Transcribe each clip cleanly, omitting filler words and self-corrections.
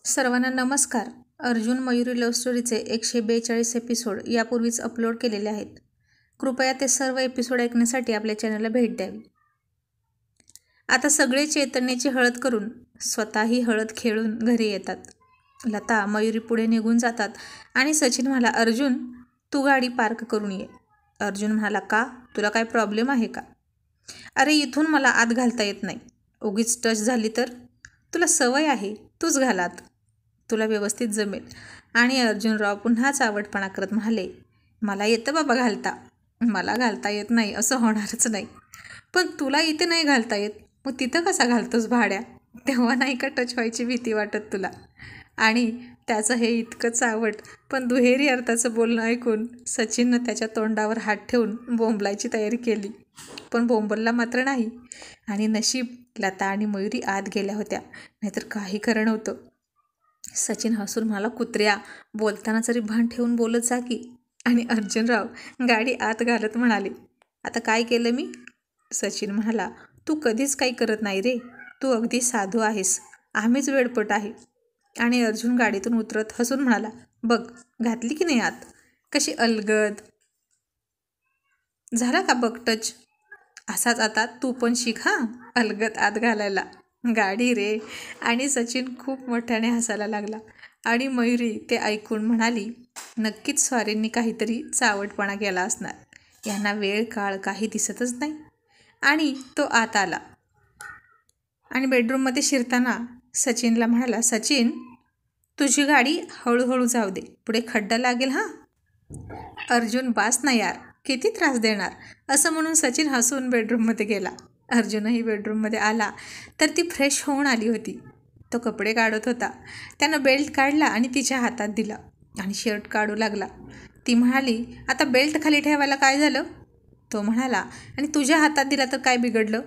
सर्वांना नमस्कार. Arjun Mayuri love स्टोरीचे 142 episode यापूर्वीच अपलोड केलेले आहेत. कृपया ते सर्व एपिसोड ऐकण्यासाठी आपल्या चॅनलला भेट द्यावी. आता सगळे चैतन्याची हळद करून स्वतःही हळद खेळून घरी येतात. लता मयुरी पुढे निघून जातात आणि सचिन म्हणाला, अर्जुन तू गाडी पार्क करून ये. अर्जुन म्हणाला, का? तुला काय प्रॉब्लेम आहे का? अरे इथून मला आत घालता येत नाही. उगीच टच झाली तर? तुला सवय आहे, तूच घालात, तुला व्यवस्थित जमेल. आणि अर्जुनराव पुन्हा चावटपणा करत म्हणाले, मला येतं बाबा घालता. मला घालता येत नाही असं होणारच नाही. पण तुला इथे नाही घालता येत, मग तिथं कसा घालतोस भाड्या? तेव्हा नाही का टच व्हायची भीती वाटत तुला? आणि त्याचं हे इतकं चावट पण दुहेरी अर्थाचं बोलणं ऐकून सचिननं त्याच्या तोंडावर हात ठेवून बोंबलायची तयारी केली. पण बोंबलला मात्र नाही. आणि नशीब लता आणि मयुरी आत गेल्या होत्या, नाहीतर काही खरं नव्हतं. सचिन हसून म्हणाला, कुत्र्या, बोलताना जरी भान ठेवून बोलत जा की. आणि अर्जुनराव गाडी आत घालत म्हणाले, आता काय केलं मी? सचिन म्हणाला, तू कधीच काही करत नाही रे, तू अगदी साधू आहेस, आम्हीच वेडपट आहे. आणि अर्जुन गाडीतून उतरत हसून म्हणाला, बघ घातली की नाही आत, कशी अलगद. झाला का बघ टच? असाच आता तू पण शिक हां, अलगद आत घालायला. गाडी रे. आणि सचिन खूप मोठ्याने हसायला लागला. आणि मयुरी ते ऐकून म्हणाली, नक्कीच स्वारींनी काहीतरी चावटपणा केला असणार, यांना वेळ काळ काही दिसतच नाही. आणि तो आत आला आणि बेडरूममध्ये शिरताना सचिनला म्हणाला, सचिन तुझी गाडी हळूहळू जाऊ दे, पुढे खड्डा लागेल हां. अर्जुन बास ना यार, किती त्रास देणार, असं म्हणून सचिन हसून बेडरूममध्ये गेला. अर्जुनही बेडरूममध्ये आला तर ती फ्रेश होऊन आली होती. तो कपडे काढत होता. त्यानं बेल्ट काढला आणि तिच्या हातात दिला आणि शर्ट काढू लागला. ती म्हणाली, आता बेल्ट खाली ठेवायला काय झालं? तो म्हणाला, आणि तुझ्या हातात दिला तर काय बिघडलं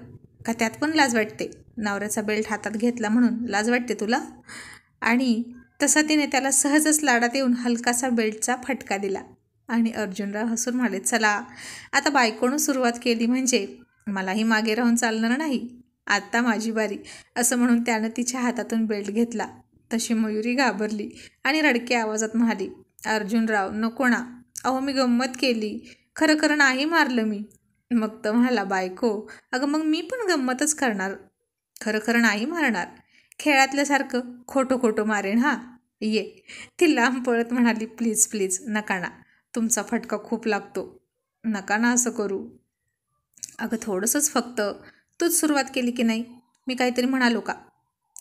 का? त्यात पण लाज वाटते? नवऱ्याचा बेल्ट हातात घेतला म्हणून लाज वाटते तुला? आणि तसा तिने त्याला सहजच लाडात येऊन हलकासा बेल्टचा फटका दिला. आणि अर्जुनराव हसून म्हणाले, चला आता बायकोनं सुरुवात केली म्हणजे मलाही मागे राहून चालणार नाही, आत्ता माझी बारी, असं म्हणून त्यानं तिच्या हातातून बेल्ट घेतला. तशी मयुरी घाबरली आणि रडक्या आवाजात म्हणाली, अर्जुनराव नको ना, अहो मी गंमत केली, खरं खरं नाही मारलं मी. मग तो म्हणाला, बायको अगं मग मी पण गंमतच करणार, खरं खरं नाही मारणार, खेळातल्यासारखं खोटं खोटं मारेन हां, ये. ती लांब पळत म्हणाली, प्लीज प्लीज नका ना, तुमचा फटका खूप लागतो, नका ना असं करू. अगं थोडंसंच फक्त, तूच सुरुवात केली की नाही, मी काहीतरी म्हणालो का?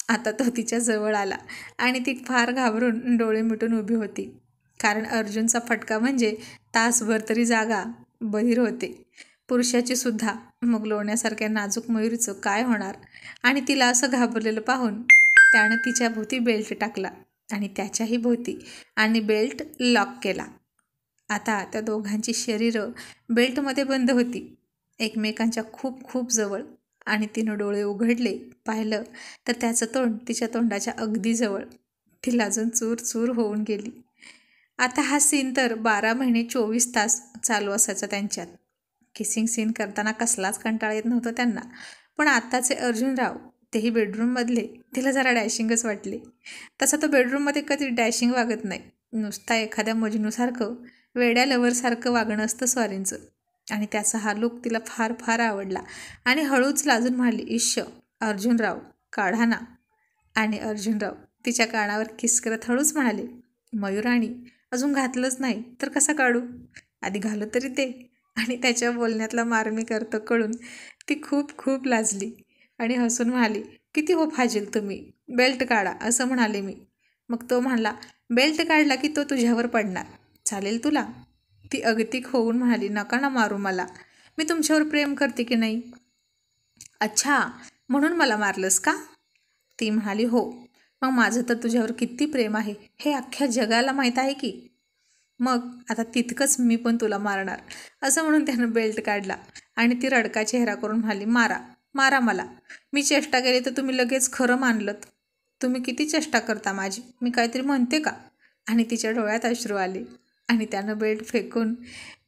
आता तो तिच्या जवळ आला आणि ती फार घाबरून डोळे मिटून उभी होती. कारण अर्जुनचा फटका म्हणजे तासभर तरी जागा बहिर होते, पुरुषाची सुद्धा. मग लोण्यासारख्या नाजूक मयुरीचं काय होणार? आणि तिला असं घाबरलेलं पाहून त्यानं तिच्या भोवती बेल्ट टाकला आणि त्याच्याही भोवती, आणि बेल्ट लॉक केला. आता त्या दोघांची शरीरं बेल्टमध्ये बंद होती, एकमेकांच्या खूप खूप जवळ. आणि तिनं डोळे उघडले, पाहिलं तर त्याचं तोंड तिच्या तोंडाच्या अगदी जवळ. ती लाजून चूर चूर होऊन गेली. आता हा सीन तर 12 महिने 24 तास चालू असायचा त्यांच्यात. किसिंग सीन करताना कसलाच कंटाळा येत नव्हतं त्यांना. पण आत्ताचे अर्जुनराव, तेही बेडरूममधले, तिला जरा डॅशिंगच वाटले. तसा तो बेडरूममध्ये कधी डॅशिंग वागत नाही, नुसता एखाद्या मजनूसारखं, वेड्या लवरसारखं वागणं असतं स्वारींचं. आणि त्याचा हा लूक तिला फार फार आवडला. आणि हळूच लाजून म्हणाली, इश्य अर्जुनराव काढा ना. आणि अर्जुनराव तिच्या कानावर किस करत हळूच म्हणाले, मयुराणी अजून घातलंच नाही तर कसा काढू, आधी घालू तरी दे. आणि त्याच्या बोलण्यातला मार्मिक अर्थ कळून ती खूप खूप लाजली आणि हसून म्हणाली, किती हो फाजील तुम्ही, बेल्ट काढा असं म्हणाले मी. मग तो म्हणाला, बेल्ट काढला की तो तुझ्यावर पडणार, चालेल तुला? ती अगतिक होऊन म्हणाली, नका ना मारू मला, मी तुमच्यावर प्रेम करते की नाही. अच्छा म्हणून मला मारलंस का? ती म्हणाली, हो, मग माझं तर तुझ्यावर किती प्रेम आहे हे अख्ख्या जगाला माहीत आहे की. मग आता तितकंच मी पण तुला मारणार, असं म्हणून त्यानं बेल्ट काढला. आणि ती रडका चेहरा करून म्हणाली, मारा मारा मला, मी चेष्टा केली तर तुम्ही लगेच खरं मानलत. तुम्ही किती चेष्टा करता माझी, मी काहीतरी म्हणते का? आणि तिच्या डोळ्यात अश्रू आले. आणि त्यानं बेल्ट फेकून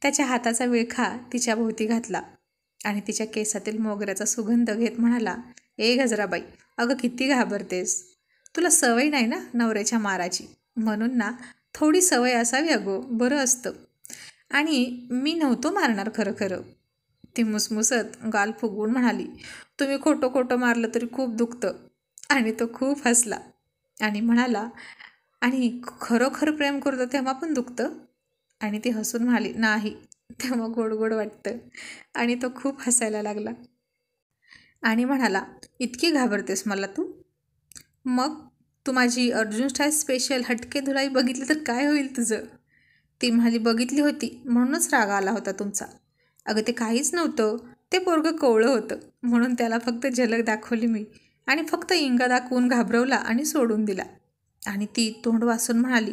त्याच्या हाताचा विळखा तिच्या भोवती घातला आणि तिच्या केसातील मोगऱ्याचा सुगंध घेत म्हणाला, ए गजराबाई, अगं किती घाबरतेस, तुला सवय नाही ना नवऱ्याच्या माराची, म्हणून ना थोडी सवय असावी अगो, बरं असतं. आणि मी नव्हतो मारणार खरं खरं. ती मुसमुसत गाल फुगवून म्हणाली, तुम्ही खोटं खोटं मारलं तरी खूप दुखतं. आणि तो खूप हसला आणि म्हणाला, आणि खरोखर प्रेम करतो तेव्हा पण दुखतं? आणि ती हसून म्हणाली, नाही, तेव्हा गोड गोड वाटतं. आणि तो खूप हसायला लागला आणि म्हणाला, इतकी घाबरतेस मला तू? मग तू माझी अर्जुन स्टाईल स्पेशल हटके धुलाई बघितली तर काय होईल तुझं? ती म्हणाली, बघितली होती म्हणूनच राग आला होता तुमचा. अगं ते काहीच नव्हतं, ते पोरगं कोवळं होतं म्हणून त्याला फक्त झलक दाखवली मी आणि फक्त इंगा दाखवून घाबरवला आणि सोडून दिला. आणि ती तोंड वासून म्हणाली,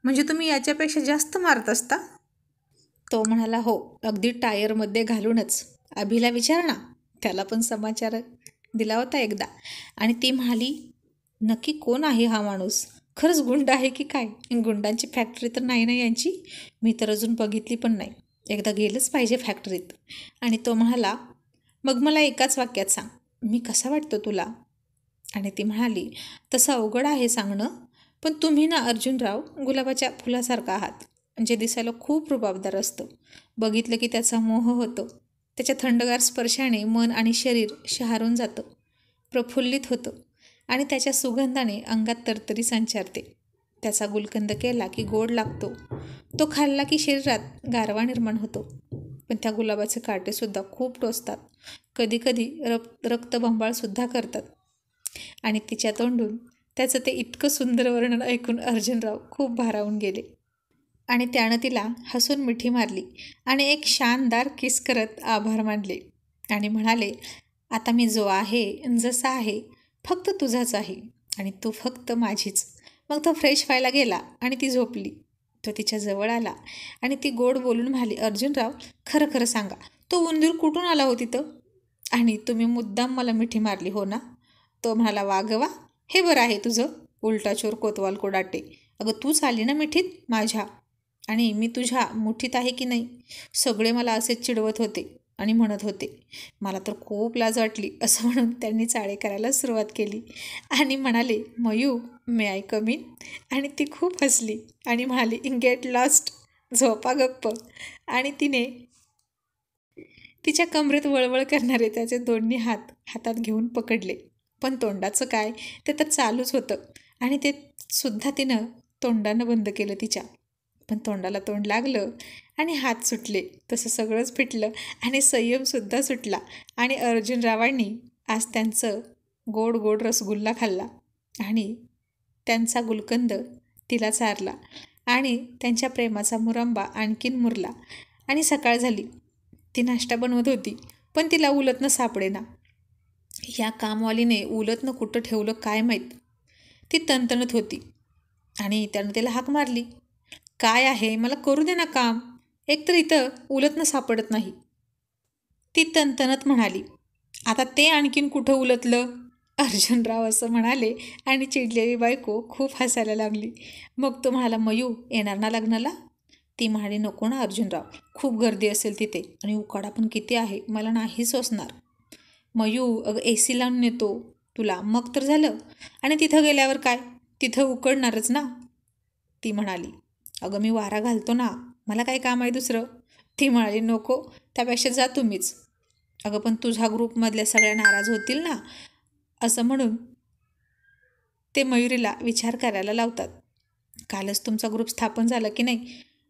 म्हणजे तुम्ही याच्यापेक्षा जास्त मारत असता? तो म्हणाला, हो, अगदी टायरमध्ये घालूनच. अभिला विचार ना, त्याला पण समाचार दिला होता एकदा. आणि ती म्हणाली, नक्की कोण आहे हा माणूस? खरंच गुंड आहे की काय? गुंडांची फॅक्टरी तर नाही ना यांची? मी तर अजून बघितली पण नाही. एकदा गेलंच पाहिजे फॅक्टरीत. आणि तो म्हणाला, मग मला एकाच वाक्यात सांग, मी कसा वाटतो तुला? आणि ती म्हणाली, तसं अवघड आहे सांगणं, पण तुम्ही ना अर्जुनराव गुलाबाच्या फुलासारखा आहात, जे दिसायला खूप रुबाबदार असतं. बघितलं की त्याचा मोह होतो. त्याच्या थंडगार स्पर्शाने मन आणि शरीर शहारून जातं, प्रफुल्लित होतं आणि त्याच्या सुगंधाने अंगात तरतरी संचारते. त्याचा गुलकंद केला की गोड लागतो, तो खाल्ला की शरीरात गारवा निर्माण होतो. पण त्या गुलाबाचे काटेसुद्धा खूप टोचतात, कधीकधी रक्तबंबाळसुद्धा करतात. आणि तिच्या तोंडून त्याचं ते इतकं सुंदर वर्णन ऐकून अर्जुनराव खूप भारावून गेले आणि त्यानं तिला हसून मिठी मारली आणि एक शानदार किस करत आभार मानले आणि म्हणाले, आता मी जो आहे जसा आहे फक्त तुझाच आहे आणि तू फक्त माझीच. मग तो फ्रेश व्हायला गेला आणि ती झोपली. तो तिच्या जवळ आला आणि ती गोड बोलून म्हणाली, अर्जुनराव, खरं खरं सांगा, तो उंदीर कुठून आला हो तिथं? आणि तुम्ही मुद्दाम मला मिठी मारली हो ना? तो म्हणाला, वा ग वा, हे बरं आहे तुझं, उलटा चोर कोतवाल कोडाटे. अगं तूच आली ना मिठीत माझ्या, आणि मी तुझ्या मुठीत आहे की नाही? सगळे मला असेच चिडवत होते आणि म्हणत होते. मला तर खूप लाज वाटली. असं म्हणून त्यांनी चाळे करायला सुरुवात केली आणि म्हणाले, mu, may I come in? आणि ती खूप हसली आणि म्हणाली, गेट लॉस्ट, झोपा गप्प. आणि तिने तिच्या कमरेत वळवळ करणारे त्याचे दोन्ही हात हातात घेऊन पकडले. पण तोंडाचं काय, ते तर चालूच होतं आणि ते सुद्धा तिनं तोंडानं बंद केलं तिच्या. पण तोंडाला तोंड लागलं आणि हात सुटले, तसं सगळंच फिटलं आणि संयमसुद्धा सुटला. आणि अर्जुनरावांनी आज त्यांचं गोड गोड रसगुल्ला खाल्ला आणि त्यांचा गुलकंद तिला चारला आणि त्यांच्या प्रेमाचा मुरंबा आणखीन मुरला. आणि सकाळ झाली. ती नाश्ता बनवत होती, पण तिला उलटनं सापडेना. या कामवालीने उलटनं कुठं ठेवलं काय माहीत. ती तणतणत होती आणि त्यानं तिला हाक मारली, काय आहे, मला करू दे ना काम, एकतर इथं उलटनं सापडत नाही. ती तणतणत म्हणाली, आता ते आणखीन कुठं उलटलं? अर्जुनराव असं म्हणाले आणि चिडलेली बायको खूप हसायला लागली. मग तो म्हणाला, मयू, येणार ना लग्नाला? ती म्हणाली, नको ना अर्जुनराव, खूप गर्दी असेल तिथे आणि उकाडा पण किती आहे, मला नाही सोसणार. मयू, अगं AC लावून नेतो तुला, मग तर झालं. आणि तिथं गेल्यावर काय, तिथं उकडणारच ना? ती म्हणाली, अगं मी वारा घालतो ना, मला काय काम आहे दुसरं? ती म्हणाली, नको, त्यापेक्षा जा तुम्हीच. अगं पण तुझ्या ग्रुपमधल्या सगळ्या नाराज होतील ना, असं म्हणून ते मयुरीला विचार करायला लावतात. कालच तुमचा ग्रुप स्थापन झाला की नाही?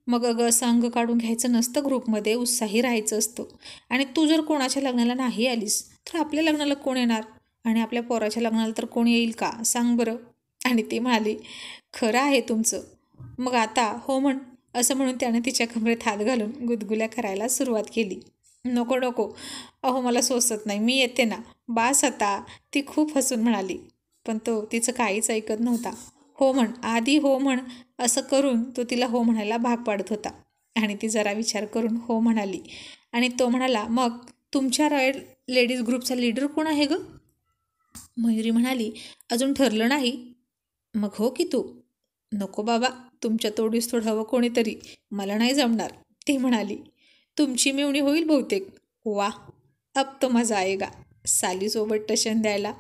मग अगं असं अंग काढून घ्यायचं नसतं, ग्रुपमध्ये उत्साही राहायचं असतं. आणि तू जर कोणाच्या लग्नाला नाही आलीस तर आपल्या लग्नाला कोण येणार? आणि आपल्या पोराच्या लग्नाला तर कोण येईल का, सांग बरं? आणि ती म्हणाली, खरं आहे तुमचं, मग आता हो म्हण. असं म्हणून त्यानं तिच्या कमरेत हात घालून गुदगुल्या करायला सुरुवात केली. नको नको, अहो मला सोसत नाही, मी येते ना, बास आता, ती खूप हसून म्हणाली. पण तो तिचं काहीच ऐकत नव्हता. हो म्हण, आधी हो म्हण, असं करून तो तिला हो म्हणायला भाग पाडत होता. आणि ती जरा विचार करून हो म्हणाली. आणि तो म्हणाला, मग तुमच्या रॉयल लेडीज ग्रुपचा लीडर कोण आहे गं? मयुरी म्हणाली, अजून ठरलं नाही. मग हो की तू? नको बाबा, तुमच्या तोडीस थोडं हवं कोणीतरी, मला नाही जमणार. ती म्हणाली, तुमची मिळवणी होईल बहुतेक. वा, अब तो मजा आएगा, सालीसोबत टशन द्यायला.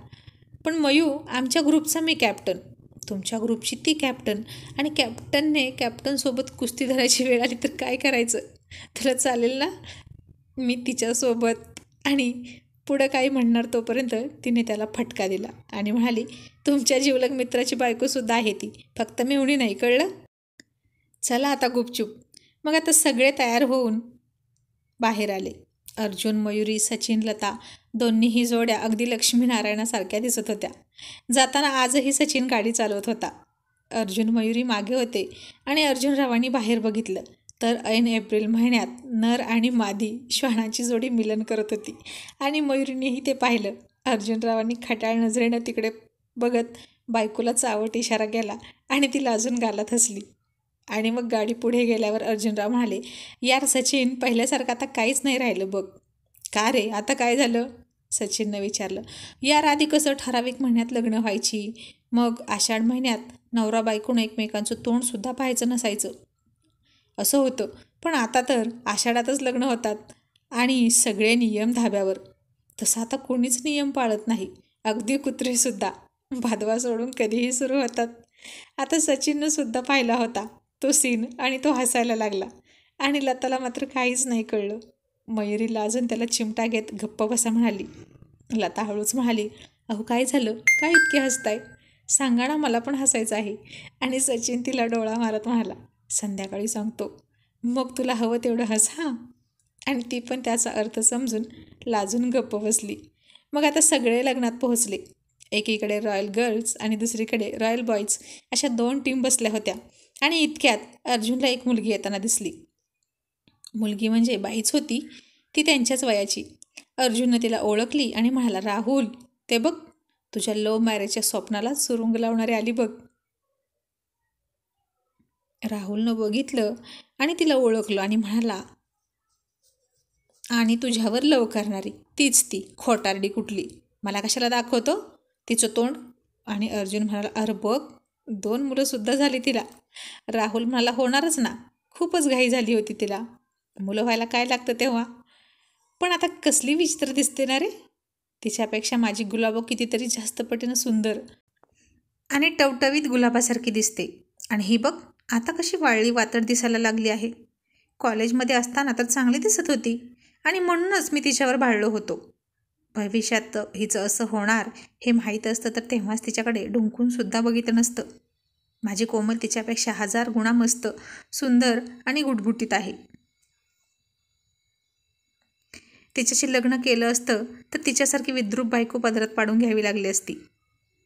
पण मयू, आमच्या ग्रुपचा मी कॅप्टन, तुमच्या ग्रुपची ती कॅप्टन, आणि कॅप्टनने कॅप्टनसोबत कुस्ती धरायची वेळ आली तर काय करायचं? तुला चालेल ना? मी तिच्यासोबत. आणि पुढं काही म्हणणार तोपर्यंत तिने त्याला फटका दिला आणि म्हणाली, तुमच्या जिवलग मित्राची बायकोसुद्धा आहे ती, फक्त मेहुणी नाही, कळलं? चला आता गुपचूप. मग आता सगळे तयार होऊन बाहेर आले. अर्जुन, मयुरी, सचिन, लता दोन्हीही जोड्या अगदी लक्ष्मीनारायणासारख्या दिसत होत्या. जाताना आजही सचिन गाडी चालवत होता. अर्जुन मयुरी मागे होते आणि अर्जुनरावांनी बाहेर बघितलं तर ऐन एप्रिल महिन्यात नर आणि मादी श्वानाची जोडी मिलन करत होती आणि मयुरीनेही ते पाहिलं. अर्जुनरावांनी खट्याळ नजरेनं तिकडे बघत बायकोला चावट इशारा केला आणि ती लाजून गालात हसली. आणि मग गाडी पुढे गेल्यावर अर्जुनराव म्हणाले, यार सचिन, पहिल्यासारखं आता काहीच नाही राहिलं बघ. का रे, आता काय झालं? सचिननं विचारलं. यार, आधी कसं ठराविक महिन्यात लग्न व्हायची, मग आषाढ महिन्यात नवरा बायकोनं एकमेकांचं तोंडसुद्धा पाहायचं नसायचं, असं होतं. पण आता तर आषाढातच लग्न होतात आणि सगळे नियम धाब्यावर. तसं आता कोणीच नियम पाळत नाही, अगदी कुत्रेसुद्धा भादवा सोडून कधीही सुरू होतात. आता सचिननं सुद्धा पाहिला होता तो सीन आणि तो हसायला लागला आणि लताला मात्र काहीच नाही कळलं. मयुरी लाजून त्याला चिमटा घेत गप्प बसा म्हणाली. लता हळूच म्हणाली, अहो काय झालं, काय इतके हसताय? सांगा ना, मला पण हसायचं आहे. आणि सचिन तिला डोळा मारत म्हणाला, संध्याकाळी सांगतो, मग तुला हवं तेवढं हस हां. आणि ती पण त्याचा अर्थ समजून लाजून गप्प बसली. मग आता सगळे लग्नात पोहोचले. एकीकडे रॉयल गर्ल्स आणि दुसरीकडे रॉयल बॉईज अशा 2 टीम बसल्या होत्या. आणि इतक्यात अर्जुनला एक मुलगी येताना दिसली. मुलगी म्हणजे बाईच होती, ती त्यांच्याच वयाची. अर्जुननं तिला ओळखली आणि म्हणाला, राहुल, ते बघ, तुझ्या लव्ह मॅरेजच्या स्वप्नाला सुरुंग लावणारी आली बघ. राहुलनं बघितलं आणि तिला ओळखलं आणि म्हणाला, आणि तुझ्यावर लव करणारी तीच ती खोटारडी कुठली, मला कशाला दाखवतो तिचं तोंड? आणि अर्जुन म्हणाला, अरे बघ, 2 मुलंसुद्धा झाली तिला. राहुल म्हणाला, होणारच ना, खूपच घाई झाली होती तिला, मुलं व्हायला काय लागतं तेव्हा. पण आता कसली विचित्र दिसते ना रे, तिच्यापेक्षा माझी गुलाबो कितीतरी जास्त पटीनं सुंदर आणि टवटवीत गुलाबासारखी दिसते. आणि ही बघ, आता कशी वाळली वातड दिसायला लागली आहे. कॉलेजमध्ये असताना तर चांगली दिसत होती आणि म्हणूनच मी तिच्यावर भाळलो होतो. भविष्यात हिचं असं होणार हे माहीत असतं तर तेव्हाच तिच्याकडे ढुंकूनसुद्धा बघितलं नसतं. माझी कोमल तिच्यापेक्षा 1000 गुणा मस्त, सुंदर आणि गुटगुटीत आहे. तिच्याशी लग्न केलं असतं तर तिच्यासारखी विद्रूप बायको पदरात पाडून घ्यावी लागली असती.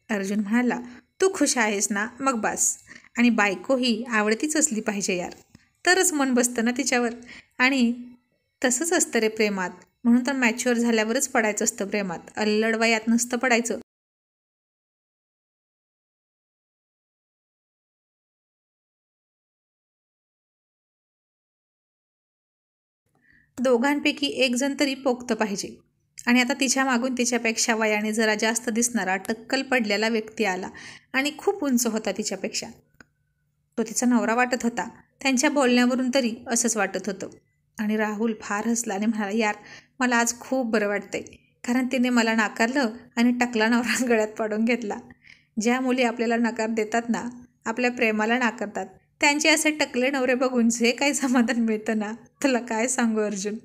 अर्जुन म्हणाला, तू खुश आहेस ना, मग बास. आणि बायको ही आवडतीच असली पाहिजे यार, तरच मन बसतं ना तिच्यावर. आणि तसंच असतं रे प्रेमात, म्हणून तर मॅच्युअर झाल्यावरच पडायचं असतं प्रेमात, अल्लड वयात नसतं पडायचं. दोघांपैकी एक जण तरी पोक्त पाहिजे. आणि आता तिच्या मागून तिच्यापेक्षा वयाने जरा जास्त दिसणारा टक्कल पडलेला व्यक्ती आला आणि खूप उंच होता तिच्यापेक्षा. तो तिचा नवरा वाटत होता. त्यांच्या बोलण्यावरून तरी असंच वाटत होतं. आणि राहुल फार हसला आणि म्हणाला, यार, मला आज खूप बरं वाटतंय, कारण तिने मला नाकारलं आणि टकला नवरा गळ्यात पाडून घेतला. ज्या मुली आपल्याला नकार देतात ना, आपल्या प्रेमाला नाकारतात, त्यांचे असे टकले नवरे बघून जे काही समाधान मिळतं ना, तुला काय सांगू अर्जुन.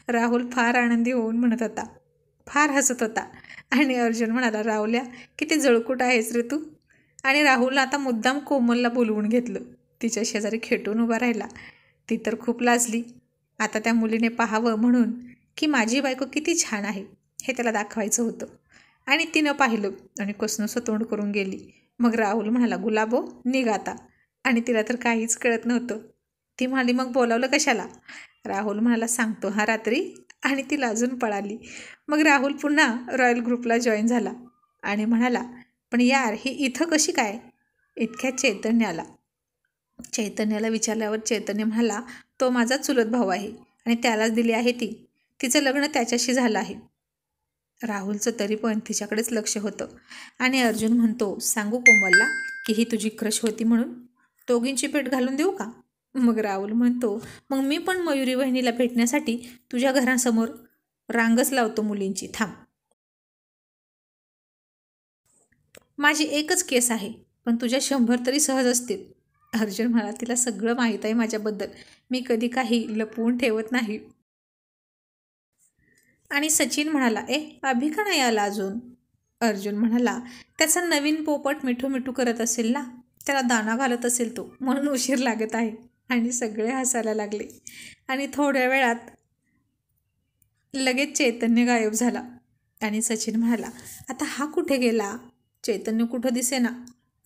राहुल फार आनंदी होऊन म्हणत होता, फार हसत होता. आणि अर्जुन म्हणाला, राहुल्या, किती जळकूट आहेस रे तू. आणि राहुलनं आता मुद्दाम कोमलला बोलवून घेतलं. तिच्या शेजारी खेटून उभा राहिला. ती तर खूप लाजली. आता त्या मुलीने पाहावं म्हणून की माझी बायको किती छान आहे हे त्याला दाखवायचं होतं. आणि तिनं पाहिलं आणि कसनंसं तोंड करून गेली. मग राहुल म्हणाला, गुलाबो, निघ आता. आणि तिला तर काहीच कळत नव्हतं. ती म्हणाली, मग बोलावलं कशाला? राहुल म्हणाला, सांगतो हा रात्री. आणि ती लाजून पळाली. मग राहुल पुन्हा रॉयल ग्रुपला जॉईन झाला आणि म्हणाला, पण यार, ही इथं कशी काय? इतक्यात चैतन्य आला. चैतन्याला विचारल्यावर चैतन्य म्हणाला, तो माझा चुलत भाऊ आहे आणि त्यालाच दिली आहे ती. तिचं लग्न त्याच्याशी झालं आहे. राहुलचं तरी पण तिच्याकडेच लक्ष होतं. आणि अर्जुन म्हणतो, सांगू कोमलला की ही तुझी क्रश होती म्हणून? दोघींची भेट घालून देऊ का? मग राहुल म्हणतो, मग मी पण मयुरी वहिनीला भेटण्यासाठी तुझ्या घरासमोर रांगच लावतो मुलींची, थांब. माझी एकच केस आहे, पण तुझ्या 100 तरी सहज असतील. अर्जुन म्हणाला, तिला सगळं माहीत आहे माझ्याबद्दल, मी कधी काही लपवून ठेवत नाही. आणि सचिन म्हणाला, अभि का नाही आला अजून? अर्जुन म्हणाला, त्याचा नवीन पोपट मिठू मिठू करत असेल ना, त्याला दाना घालत असेल तो, म्हणून उशीर लागत आहे. आणि सगळे हसायला लागले. आणि थोड्या वेळात लगेच चैतन्य गायब झाला. आणि सचिन म्हणाला, आता हा कुठे गेला? चैतन्य कुठं दिसेना.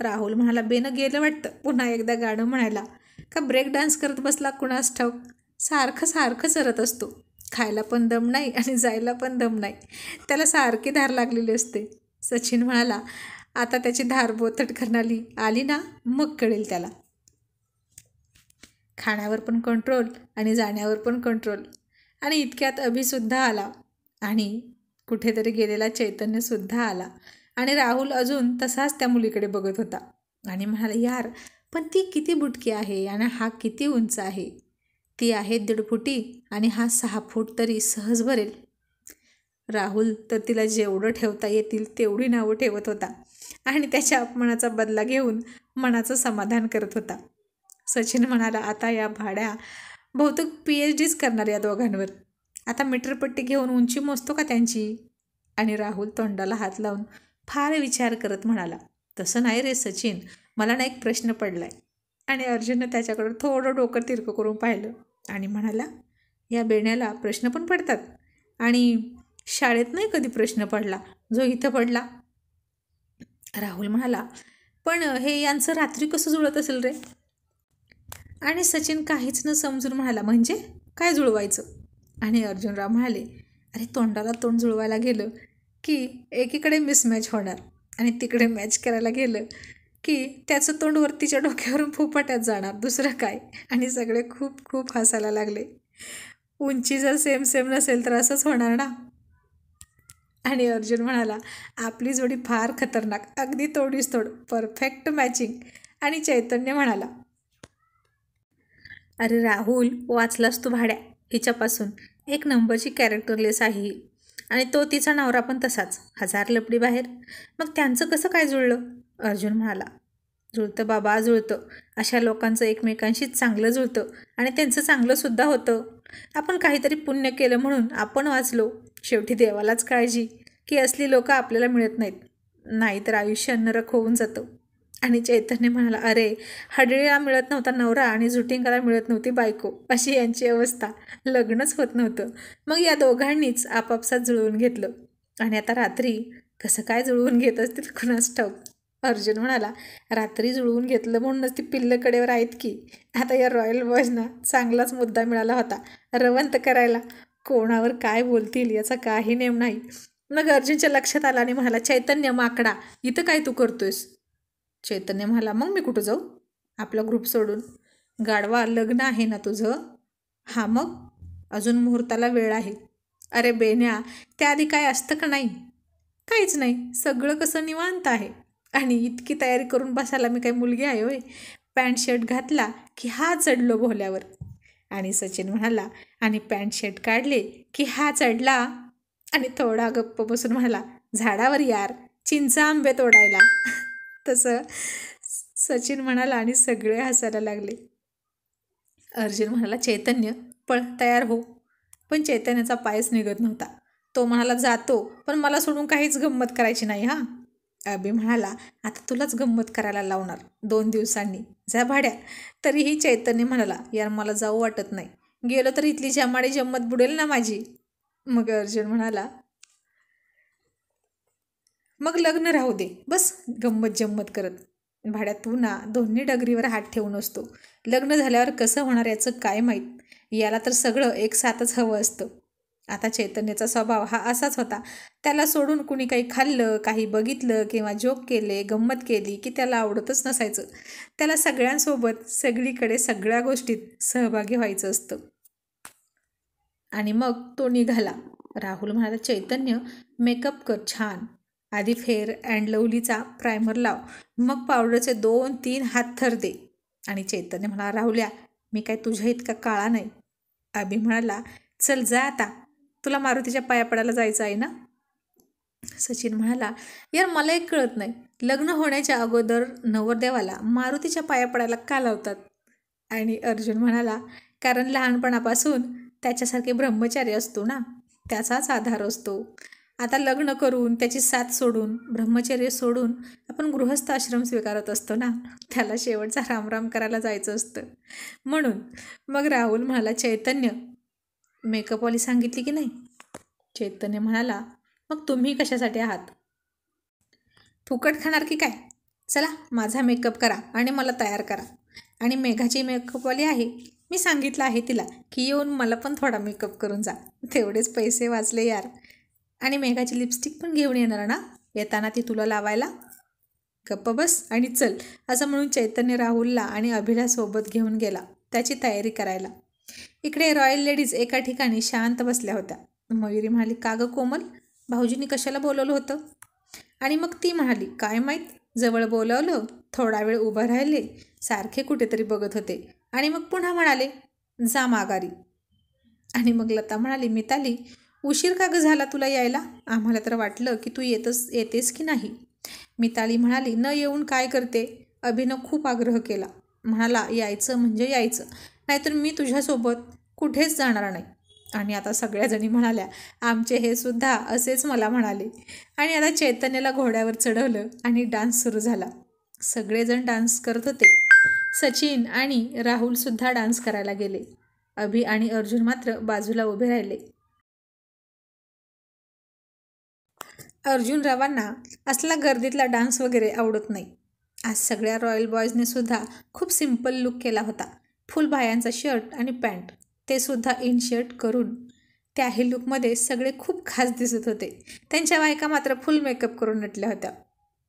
राहुल म्हणाला, बेनं गेलं वाटतं. पुन्हा एकदा गाणं म्हणायला. का ब्रेक डान्स करत बसला कुणास ठाऊक. सारखं सारखं चरत असतो. खायला पण दम नाही आणि जायला पण दम नाही. त्याला सारखी धार लागलेली असते. सचिन म्हणाला, आता त्याची धार बोथट करणारी आली ना, मग कळेल त्याला. खाण्यावर पण कंट्रोल आणि जाण्यावर पण कंट्रोल. आणि इतक्यात अभिसुद्धा आला. आणि कुठेतरी गेलेला चैतन्यसुद्धा आला. आणि राहुल अजून तसाच त्या मुलीकडे बघत होता. आणि म्हणाला, यार पण ती किती बुटकी आहे आणि हा किती उंच आहे. ती आहे 1.5 फुटी आणि हा 6 फूट तरी सहज भरेल. राहुल तर तिला जेवढं ठेवता येतील तेवढी नावं ठेवत होता. आणि त्याच्या अपमानाचा बदला घेऊन मनाचं समाधान करत होता. सचिन म्हणाला, आता या भाड्या बहुतेक PhDच करणार या दोघांवर. आता मीटरपट्टी घेऊन उंची मोजतो का त्यांची? आणि राहुल तोंडाला हात लावून फार विचार करत म्हणाला, तसं नाही रे सचिन, मला ना एक प्रश्न पडलाय. आणि अर्जुननं त्याच्याकडं थोडं डोकं तिरकं करून पाहिलं आणि म्हणाला, या बेण्याला प्रश्न पण पडतात? आणि शाळेत नाही कधी प्रश्न पडला जो इथं पडला? राहुल म्हणाला, पण हे यांचं रात्री कसं जुळत असेल रे? आणि सचिन काहीच न समजून म्हणाला, म्हणजे काय जुळवायचं? आणि अर्जुनराव म्हणाले, अरे तोंडाला तोंड जुळवायला गेलं की एकीकडे मिसमॅच होणार आणि तिकडे मॅच करायला गेलं की त्याचं तोंड वरतीच्या डोक्यावरून फुफाट्यात जाणार, दुसरं काय. आणि सगळे खूप खूप हसायला लागले. उंची जर सेम सेम नसेल तर असंच होणार ना. आणि अर्जुन म्हणाला, आपली जोडी फार खतरनाक, अगदी तोडीस तोड, परफेक्ट मॅचिंग. आणि चैतन्य म्हणाला, अरे राहुल, वाचलास तू भाड्या, हिच्यापासून 1 नंबरची कॅरेक्टरलेस आहे ही. आणि तो तिचा नवरा पण तसाच, 1000 लपडी बाहेर. मग त्यांचं कसं काय जुळलं? अर्जुन म्हणाला, जुळतं बाबा जुळतं. अशा लोकांचं एकमेकांशीच चांगलं जुळतं आणि त्यांचं चांगलंसुद्धा होतं. आपण काहीतरी पुण्य केलं म्हणून आपण वाचलो. शेवटी देवालाच काळजी की असली लोकं आपल्याला मिळत नाहीत, नाहीतर आयुष्य नरक होऊन जातं. आणि चैतन्य म्हणाला, अरे हडळीला मिळत नव्हता नवरा आणि झुटिंगाला मिळत नव्हती बायको, अशी यांची अवस्था. लग्नच होत नव्हतं. मग या दोघांनीच आपापसात जुळवून घेतलं. आणि आता रात्री कसं काय जुळवून घेत असतील कुणास ठाऊक. अर्जुन म्हणाला, रात्री जुळवून घेतलं म्हणूनच ती पिल्लं कडेवर आहेत की. आता या रॉयल बॉयजना चांगलाच मुद्दा मिळाला होता रवंत करायला. कोणावर काय बोलतील याचा काही नेम नाही. मग अर्जुनच्या लक्षात आला आणि म्हणाला, चैतन्य माकडा, इथं काय तू करतोयस? चैतन्य म्हणाला, मग मी कुठं जाऊ? आपला ग्रुप सोडून. गाढवा, लग्न आहे ना तुझं? हा मग अजून मुहूर्ताला वेळ आहे. अरे बेन्या, त्याआधी काय असतं का नाही? काहीच नाही, सगळं कसं निवांत आहे. आणि इतकी तयारी करून बसायला मी काही मुलगी आहे होय? पॅन्ट शर्ट घातला की हा चढलो भोल्यावर. आणि सचिन म्हणाला, आणि पॅन्ट शर्ट काढले की हा चढला. आणि थोडा गप्प बसून म्हणाला, झाडावर यार, चिंच आंबे तोडायला. तसं सचिन म्हणाला आणि सगळे हसायला लागले. अर्जुन म्हणाला, चैतन्य पळ, तयार हो. पण चैतन्याचा पायच निघत नव्हता. तो म्हणाला, जातो, पण मला सोडून काहीच गंमत करायची नाही हा. अभि म्हणाला, आता तुलाच गंमत करायला लावणार 2 दिवसांनी, जा भाड्या. तरीही चैतन्य म्हणाला, यार मला जाऊ वाटत नाही, गेलो तर इथली जमाडी जम्मत बुडेल ना माझी. मग अर्जुन म्हणाला, मग लग्न राहू दे, बस गंमत जम्मत करत. भाड्या, तू ना दोन्ही डगरीवर हात ठेवून असतो. लग्न झाल्यावर कसं होणार याचं काय माहीत. याला तर सगळं एकसाथच हवं असतं. आता चैतन्याचा स्वभाव हा असाच होता. त्याला सोडून कुणी काही खाल्लं, काही बघितलं किंवा जोक केले, गंमत केली की त्याला आवडतच नसायचं. त्याला सगळ्यांसोबत सगळीकडे सगळ्या गोष्टीत सहभागी व्हायचं असतं. आणि मग तो निघाला. राहुल म्हणाला, चैतन्य मेकअप कर छान. आधी फेअर अँड लवलीचा प्रायमर लाव, मग पावडरचे 2-3 हात थर दे. आणि चैतन्य म्हणाला, राहुल्या, मी काय तुझ्या इतका काळा नाही. अभि म्हणाला, चल जा आता, तुला मारुतीच्या पाया पडायला जायचं आहे ना. सचिन म्हणाला, यार मला एक कळत नाही, लग्न होण्याच्या अगोदर नवरदेवाला मारुतीच्या पाया पडायला का लावतात? आणि अर्जुन म्हणाला, कारण लहानपणापासून त्याच्यासारखे ब्रह्मचारी असतो ना, त्याचाच आधार असतो. आता लग्न करून त्याची साथ सोडून ब्रह्मचर्य सोडून आपण गृहस्थ आश्रम स्वीकारत असतो ना, त्याला शेवटचा रामराम करायला जायचं असतं. म्हणून मग राहुल म्हणाला, चैतन्य मेकअपवाली सांगितली की नाही? चैतन्य म्हणाला, मग तुम्ही कशासाठी आहात? फुकट खाणार की काय? चला माझा मेकअप करा आणि मला तयार करा. आणि मेघाची मेकअपवाली आहे, मी सांगितलं आहे तिला की येऊन मला पण थोडा मेकअप करून जा. तेवढेच पैसे वाचले यार. आणि मेघाची लिपस्टिक पण घेऊन येणार ना येताना ती तुला लावायला? गप्प बस आणि चल, असं म्हणून चैतन्य राहुलला आणि अभिला सोबत घेऊन गेला त्याची तयारी करायला. इकडे रॉयल लेडीज एका ठिकाणी शांत बसल्या होत्या. मयुरी म्हणाली, का गं कोमल, भाऊजींनी कशाला बोलवलं होतं? आणि मग ती म्हणाली, काय माहीत, जवळ बोलवलं, थोडा वेळ उभं राहिले, सारखे कुठेतरी बघत होते आणि मग पुन्हा म्हणाले, जा माघारी. आणि मग लता म्हणाली, मिताली उशीर का गं झाला तुला यायला? आम्हाला तर वाटलं की तू येतेस की नाही. मिताली म्हणाली, न येऊन काय करते? अभिनं खूप आग्रह केला, म्हणाला यायचं म्हणजे यायचं, नाहीतर मी तुझ्यासोबत कुठेच जाणार नाही. आणि आता सगळ्याजणी म्हणाल्या, आमचे हे सुद्धा असेच मला म्हणाले. आणि आता चैतन्याला घोड्यावर चढवलं आणि डान्स सुरू झाला. सगळेजण डान्स करत होते. सचिन आणि राहुलसुद्धा डान्स करायला गेले. अभि आणि अर्जुन मात्र बाजूला उभे राहिले. अर्जुनरावांना असला गर्दीतला डान्स वगैरे आवडत नाही. आज सगळ्या रॉयल बॉयजने सुद्धा खूप सिम्पल लुक केला होता. फुलबाह्यांचा शर्ट आणि पॅन्ट, ते सुद्धा इन शर्ट करून. त्याही लुकमध्ये सगळे खूप खास दिसत होते. त्यांच्या बायका मात्र फुल मेकअप करून नटल्या होत्या.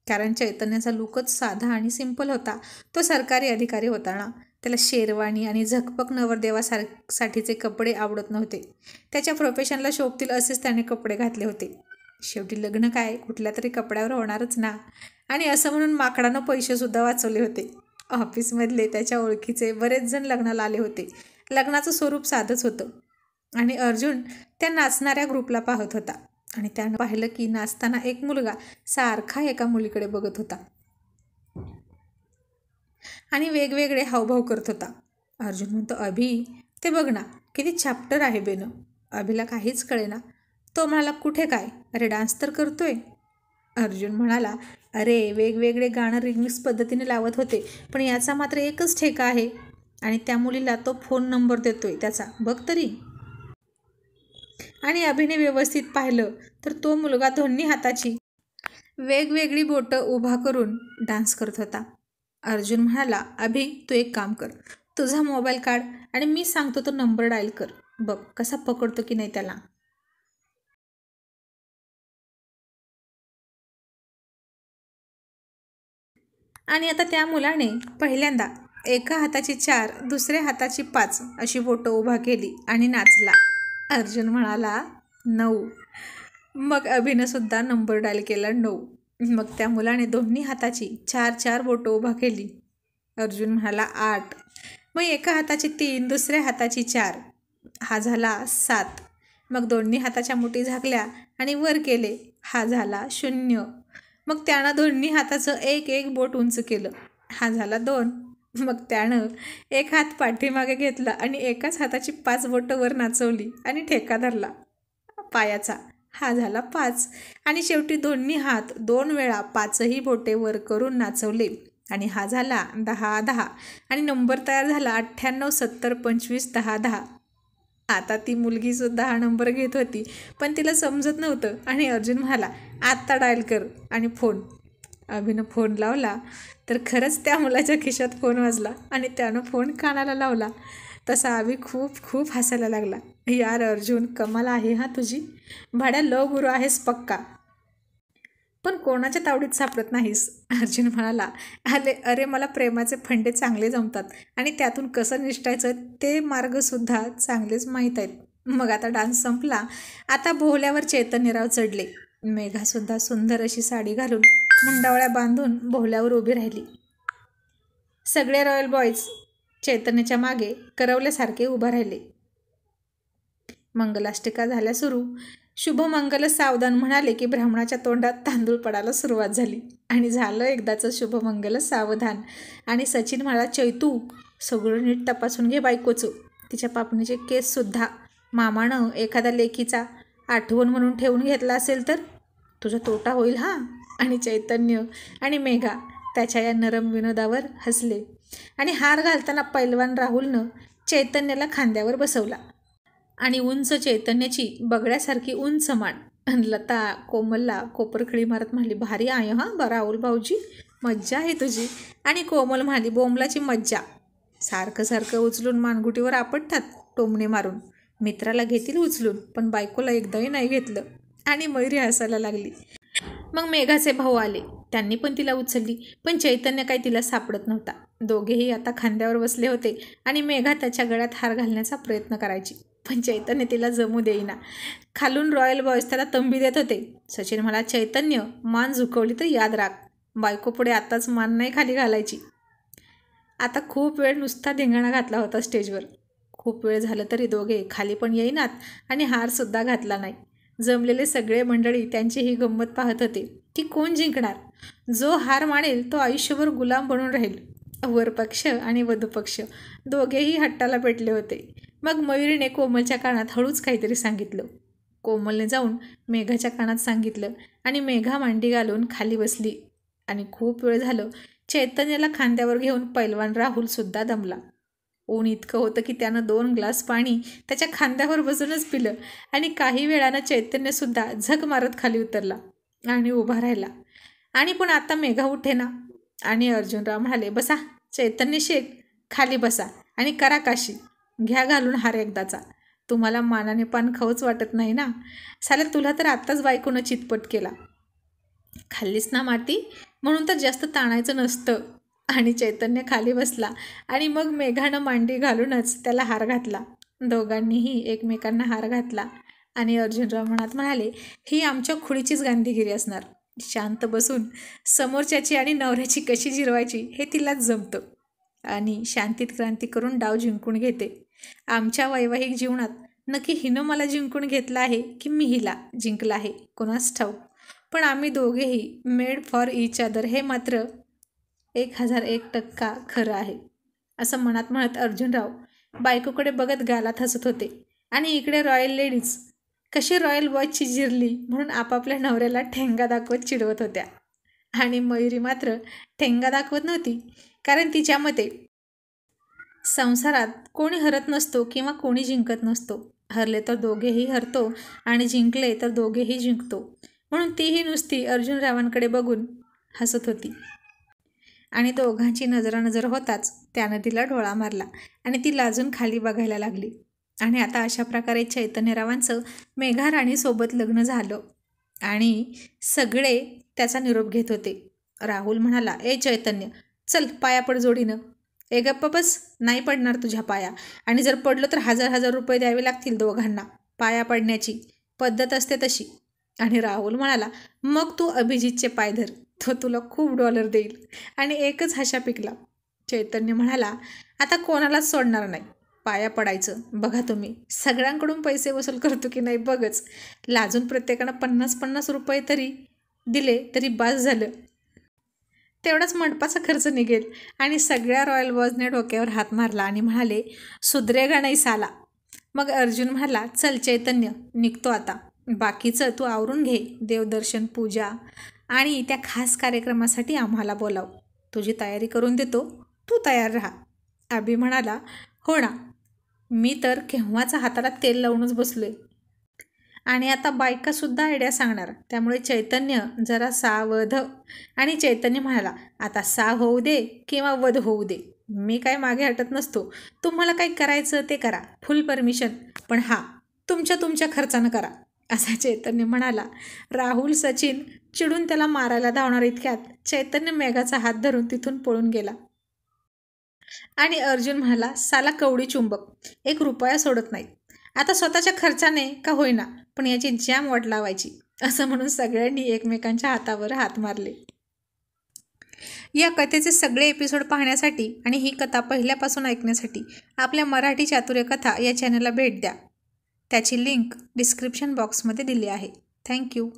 कारण चैतन्याचा लुकच साधा आणि सिम्पल होता. तो सरकारी अधिकारी होता ना, त्याला शेरवाणी आणि झकपक नवरदेवासाठीचे कपडे आवडत नव्हते. त्याच्या प्रोफेशनला शोभतील असेच त्याने कपडे घातले होते. शेवटी लग्न काय कुठल्या तरी कपड्यावर होणारच ना. आणि असं म्हणून माकडानं पैसेसुद्धा वाचवले होते. ऑफिसमधले त्याच्या ओळखीचे बरेच जण लग्नाला आले होते. लग्नाचं स्वरूप साधंच होतं. आणि अर्जुन त्या नाचणाऱ्या ग्रुपला पाहत होता. आणि त्यानं पाहिलं की नाचताना एक मुलगा सारखा एका मुलीकडे बघत होता आणि वेगवेगळे हावभाव करत होता. अर्जुन म्हणतो, अभि ते बघ ना, किती चॅप्टर आहे बेनं. अभिला काहीच कळेना. तो म्हणाला, कुठे काय, अरे डान्स तर करतोय. अर्जुन म्हणाला, अरे वेगवेगळे गाणं रिमिक्स पद्धतीने लावत होते, पण याचा मात्र एकच ठेका आहे. आणि त्या मुलीला तो फोन नंबर देतोय त्याचा, बघ तरी. आणि अभिने व्यवस्थित पाहिलं तर तो मुलगा दोन्ही हाताची वेगवेगळी बोटं उभा करून डान्स करत होता. अर्जुन म्हणाला, अभि तू एक काम कर, तुझा मोबाईल काढ आणि मी सांगतो तो नंबर डायल कर, बघ कसा पकडतो की नाही त्याला. आणि आता त्या मुलाने पहिल्यांदा एका हाताची 4, दुसऱ्या हाताची 5 अशी बोटं उभा केली आणि नाचला. अर्जुन म्हणाला, 9. मग अभिनं सुद्धा नंबर डायल केला, 9. मग त्या मुलाने दोन्ही हाताची 4 बोटं उभा केली. अर्जुन म्हणाला, 8. मग एका हाताची 3, दुसऱ्या हाताची 4, हा झाला 7. मग दोन्ही हाताच्या मुठी झाकल्या आणि वर केले, हा झाला 0. मग त्यानं दोन्ही हाताचं एक बोट उंच केलं, हा झाला 2. मग त्यानं एक हात पाठीमागे घेतला आणि एकाच हाताची 5 बोटं वर नाचवली आणि ठेका धरला पायाचा, हा झाला 5. आणि शेवटी दोन्ही हात 2 वेळा 5ही बोटे वर करून नाचवले आणि हा झाला 10, 10. आणि नंबर तयार झाला 98, 70, 25, 10, 10. आता ती मुलगीसुद्धा हा नंबर घेत होती, पण तिला समजत नव्हतं. आणि अर्जुन म्हणाला, आत्ता डायल कर. आणि फोन. अभिनं फोन लावला तर खरंच त्या मुलाच्या खिशात फोन वाजला आणि त्यानं फोन कानाला लावला. तसा अभि खूप खूप हसायला लागला. यार अर्जुन, कमाल आहे हा तुझी, भाड्या लव गुरु आहेस पक्का, पण कोणाच्या तावडीत सापडत नाहीस. अर्जुन म्हणाला, अरे मला प्रेमाचे फंडे चांगले जमतात आणि त्यातून कसं निष्ठायचं ते मार्गसुद्धा चांगलेच माहीत आहेत. मग आता डान्स संपला. आता बोहल्यावर चैतन्यराव चढले. मेघासुद्धा सुंदर अशी साडी घालून मुंडावळ्या बांधून बोहल्यावर उभी राहिली. सगळे रॉयल बॉयज चैतन्याच्या मागे करवल्यासारखे उभा राहिले. मंगलाष्टका झाल्या सुरू. शुभमंगल सावधान म्हणाले की ब्राह्मणाच्या तोंडात तांदूळ पडायला सुरुवात झाली आणि झालं एकदाचं शुभमंगल सावधान. आणि सचिन म्हणाला, चैतू सगळं नीट तपासून घे बायकोचं, तिच्या पापणीचे केससुद्धा. मामानं एखाद्या लेकीचा आठवण म्हणून ठेवून घेतला असेल तर तुझा तोटा होईल हा. आणि चैतन्य आणि मेघा त्याच्या या नरम विनोदावर हसले. आणि हार घालताना पैलवान राहुलनं चैतन्याला खांद्यावर बसवला आणि उंच चैतन्याची बगड्यासारखी उंच मान. लता कोमलला कोपरखळी मारत म्हणाली, भारी आहे हां राहुल भाऊजी, मज्जा आहे तुझी. आणि कोमल म्हणाली, बोंबलाची मज्जा. सारखं सारखं उचलून मानगुटीवर आपटतात टोमणे मारून. मित्राला घेतील उचलून, पण बायकोला एकदाही नाही घेतलं. आणि मयुरी हसायला लागली. मग मेघाचे भाऊ आले, त्यांनी पण तिला उचलली, पण चैतन्य काही तिला सापडत नव्हता. दोघेही आता खांद्यावर बसले होते आणि मेघा त्याच्या गळ्यात हार घालण्याचा प्रयत्न करायची, पण चैतन्य तिला जमू देईना. खालून रॉयल बॉयज त्याला तंबी देत होते. सचिन म्हणाला, चैतन्य मान झुकवली तर याद राख, बायकोपुढे आताच मान नाही खाली घालायची. आता खूप वेळ नुसता धिंगाणा घातला होता स्टेजवर. खूप वेळ झालं तरी दोघे खाली पण येईनात आणि हारसुद्धा घातला नाही. जमलेले सगळे मंडळी त्यांची ही गंमत पाहत होते की कोण जिंकणार. जो हार मानेल तो आयुष्यभर गुलाम बनून राहील. वरपक्ष आणि वधूपक्ष दोघेही हट्टाला पेटले होते. मग मयुरीने कोमलच्या कानात हळूच काहीतरी सांगितलं. कोमलने जाऊन मेघाच्या कानात सांगितलं आणि मेघा मांडी घालून खाली बसली. आणि खूप वेळ झालं चैतन्याला खांद्यावर घेऊन पैलवान राहुलसुद्धा दमला. ऊन इतकं होतं की त्यानं 2 ग्लास पाणी त्याच्या खांद्यावर बसूनच पिलं. आणि काही वेळानं चैतन्यसुद्धा झक मारत खाली उतरला आणि उभा राहिला. आणि पण आता मेघा उठे ना. आणि अर्जुनराव म्हणाले, बसा चैतन्य शेख, खाली बसा आणि करा काशी, घ्या घालून हार एकदाचा. तुम्हाला मानाने पान खाऊच वाटत नाही ना. साले तुला तर आत्ताच बायकोनं चितपट केला. खाल्लीस ना माती, म्हणून तर जास्त ताणायचं नसतं. आणि चैतन्य खाली बसला आणि मग मेघानं मांडी घालूनच त्याला हार घातला. दोघांनीही एकमेकांना हार घातला. आणि अर्जुनराव मनात म्हणाले, ही आमच्या खुडीचीच गांधीगिरी असणार. शांत बसून समोरच्याची आणि नवऱ्याची कशी जिरवायची हे तिलाच जमतं. आणि शांतीत क्रांती करून डाव जिंकून घेते. आमच्या वैवाहिक जीवनात नक्की हिनं मला जिंकून घेतलं आहे की मी हिला जिंकलं आहे कोणास ठाऊक, पण आम्ही दोघेही मेड फॉर इच अदर हे मात्र 1001% खरं आहे. असं मनात म्हणत अर्जुनराव बायकोकडे बघत गालात हसत होते. आणि इकडे रॉयल लेडीज कशी रॉयल बॉयची जिरली म्हणून आपापल्या नवऱ्याला ठेंगा दाखवत चिडवत होत्या. आणि मयुरी मात्र ठेंगा दाखवत नव्हती, कारण तिच्या मते संसारात कोणी हरत नसतो किंवा कोणी जिंकत नसतो. हरले तर दोघेही हरतो आणि जिंकले तर दोघेही जिंकतो. म्हणून तीही नुसती अर्जुनरावांकडे बघून हसत होती. आणि दोघांची नजरानजर होताच त्यानं तिला डोळा मारला आणि ती लाजून खाली बघायला लागली. आणि आता अशा प्रकारे चैतन्यरावांचं मेघा राणीसोबत लग्न झालं आणि सगळे त्याचा निरोप घेत होते. राहुल म्हणाला, ए चैतन्य, चल पाया पड जोडीनं. ए गप्प बस, नाही पडणार तुझ्या पाया, आणि जर पडलो तर 1000 रुपये द्यावे लागतील दोघांना. पाया पडण्याची पद्धत असते तशी. आणि राहुल म्हणाला, मग तू अभिजितचे पाय धर, तो तुला खूप डॉलर देईल. आणि एकच हशा पिकला. चैतन्य म्हणाला, आता कोणालाच सोडणार नाही, पाया पडायचं. बघा तुम्ही सगळ्यांकडून पैसे वसूल करतो की नाही बघच. लाजून प्रत्येकानं 50-50 रुपये तरी दिले तरी बास झालं. तेवढाच मंडपाचा खर्च निघेल. आणि सगळ्या रॉयल बॉयजने डोक्यावर हात मारला आणि म्हणाले, सुधरेगा नाही साला. मग अर्जुन म्हणाला, चल चैतन्य, निघतो आता. बाकीचं तू आवरून घे, देवदर्शन, पूजा, आणि त्या खास कार्यक्रमासाठी आम्हाला बोलाव. तुझी तयारी करून देतो, तू तयार राहा. अभि म्हणाला, हो ना, मी तर केव्हाचा हाताला तेल लावूनच बसलोय. आणि आता बायकासुद्धा आयडिया सांगणार, त्यामुळे चैतन्य जरा सावध. आणि चैतन्य म्हणाला, आता सा होऊ दे किंवा वध होऊ दे, मी काय मागे हटत नसतो. तुम्हाला काय करायचं ते करा, फुल परमिशन, पण हा तुमच्या खर्चानं करा, असा चैतन्य म्हणाला. राहुल सचिन चिडून त्याला मारायला धावणार इतक्यात चैतन्य मेघाचा हात धरून तिथून पळून गेला. आणि अर्जुन म्हणाला, साला कवडी चुंबक, 1 रुपया सोडत नाही. आता स्वतःच्या खर्चाने का होईना, पण याची जॅम वाट लावायची. असं म्हणून सगळ्यांनी एकमेकांच्या हातावर हात मारले. या कथेचे सगळे एपिसोड पाहण्यासाठी आणि ही कथा पहिल्यापासून ऐकण्यासाठी आपल्या मराठी चातुर्य कथा या चॅनलला भेट द्या. त्याची लिंक डिस्क्रिप्शन बॉक्समध्ये दिली आहे. थँक्यू.